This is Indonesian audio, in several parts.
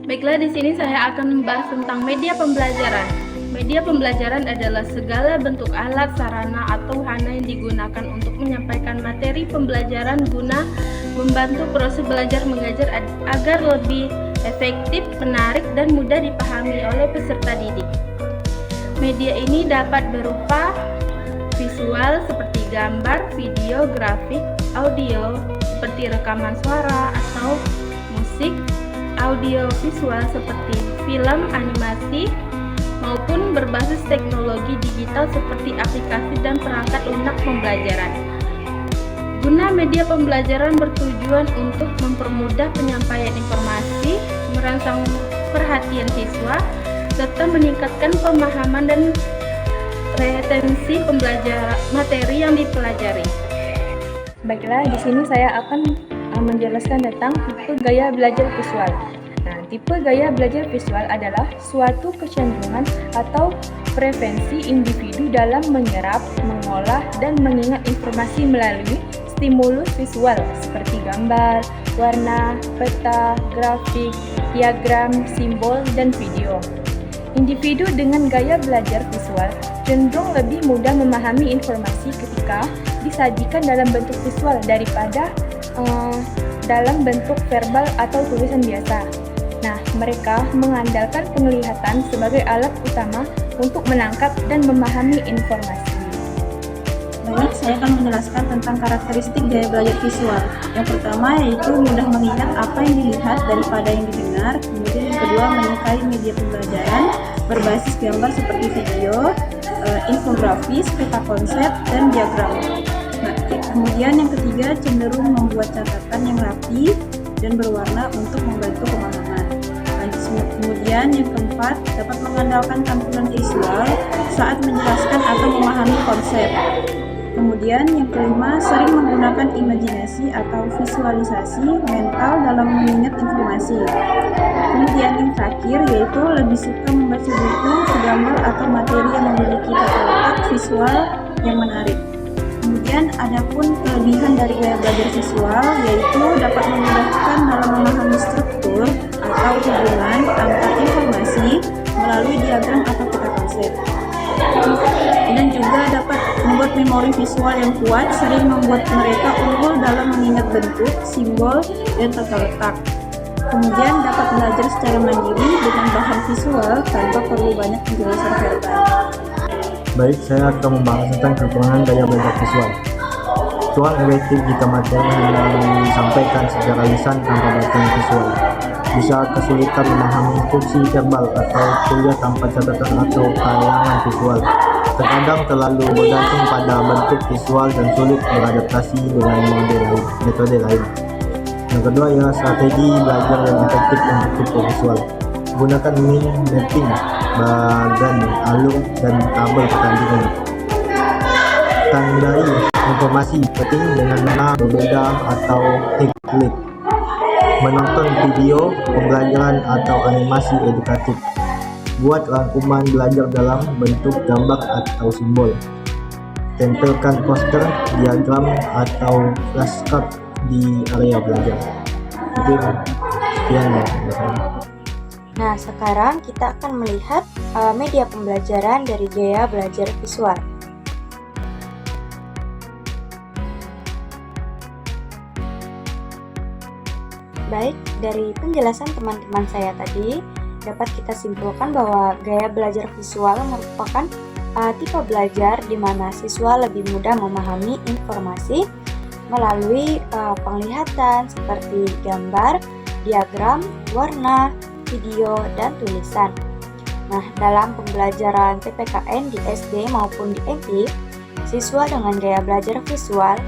Baiklah, di sini saya akan membahas tentang media pembelajaran. Media pembelajaran adalah segala bentuk alat, sarana, atau wahana yang digunakan untuk menyampaikan materi pembelajaran guna membantu proses belajar mengajar agar lebih efektif, menarik, dan mudah dipahami oleh peserta didik. Media ini dapat berupa visual seperti gambar, video, grafik, audio seperti rekaman suara atau musik, audio visual seperti film, animasi, maupun berbasis teknologi digital seperti aplikasi dan perangkat lunak pembelajaran. Guna media pembelajaran bertujuan untuk mempermudah penyampaian informasi, merangsang perhatian siswa, serta meningkatkan pemahaman dan retensi pembelajaran materi yang dipelajari. Baiklah, di sini saya akan menjelaskan tentang tipe gaya belajar visual. Nah, tipe gaya belajar visual adalah suatu kecenderungan atau preferensi individu dalam menyerap, mengolah, dan mengingat informasi melalui stimulus visual seperti gambar, warna, peta, grafik, diagram, simbol, dan video. Individu dengan gaya belajar visual cenderung lebih mudah memahami informasi ketika disajikan dalam bentuk visual daripada dalam bentuk verbal atau tulisan biasa. Nah, mereka mengandalkan penglihatan sebagai alat utama untuk menangkap dan memahami informasi. Baik, saya akan menjelaskan tentang karakteristik gaya belajar visual. Yang pertama yaitu mudah mengingat apa yang dilihat daripada yang didengar. Kemudian yang kedua, menyukai media pembelajaran berbasis gambar seperti video, infografis, peta konsep, dan diagram. Kemudian yang ketiga, cenderung membuat catatan yang rapi dan berwarna untuk membantu pemahaman. Kemudian yang keempat, dapat mengandalkan tampilan visual saat menjelaskan atau memahami konsep. Kemudian yang kelima, sering menggunakan imajinasi atau visualisasi mental dalam mengingat informasi. Kemudian yang terakhir yaitu lebih suka membaca buku, gambar atau materi yang memiliki tata letak visual yang menarik. Kemudian adapun kelebihan dari gaya belajar visual yaitu dapat memudahkan dalam memahami struktur atau hubungan antar informasi melalui diagram atau peta konsep. Dan juga dapat membuat memori visual yang kuat, sering membuat mereka unggul dalam mengingat bentuk, simbol, dan tata letak. Kemudian dapat belajar secara mandiri dengan bahan visual tanpa perlu banyak penjelasan verbal. Baik, saya akan membahas tentang kekurangan gaya belajar visual. Kurang efektif jika materi yang disampaikan secara lisan tanpa bacaan visual. Bisa kesulitan memahami instruksi verbal atau kuliah tanpa catatan atau tayangan visual. Terkadang terlalu bergantung pada bentuk visual dan sulit beradaptasi dengan metode lain. Yang kedua ialah strategi belajar yang efektif untuk tipe visual. Gunakan mapping bagan, alur, dan tabel pertandingan. Tandai informasi penting dengan nama berbeda atau template. Menonton video pembelajaran atau animasi edukatif. Buat rangkuman belajar dalam bentuk gambar atau simbol. Tempelkan poster, diagram, atau flashcard di area belajar. Sekian ya. Nah, sekarang kita akan melihat media pembelajaran dari gaya belajar visual. Baik, dari penjelasan teman-teman saya tadi, dapat kita simpulkan bahwa gaya belajar visual merupakan tipe belajar di mana siswa lebih mudah memahami informasi melalui penglihatan seperti gambar, diagram, warna, video, dan tulisan. Nah, dalam pembelajaran PPKN di SD maupun di MP, siswa dengan gaya belajar visual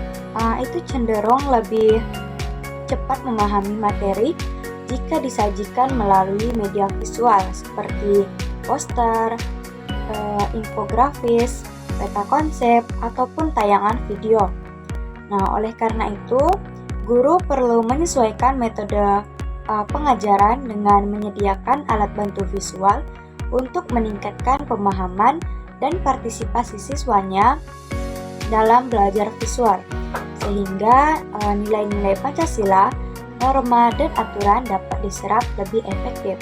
itu cenderung lebih cepat memahami materi jika disajikan melalui media visual seperti poster, infografis, peta konsep, ataupun tayangan video. Nah, oleh karena itu, guru perlu menyesuaikan metode pengajaran dengan menyediakan alat bantu visual untuk meningkatkan pemahaman dan partisipasi siswanya dalam belajar visual, sehingga nilai-nilai Pancasila norma dan aturan dapat diserap lebih efektif.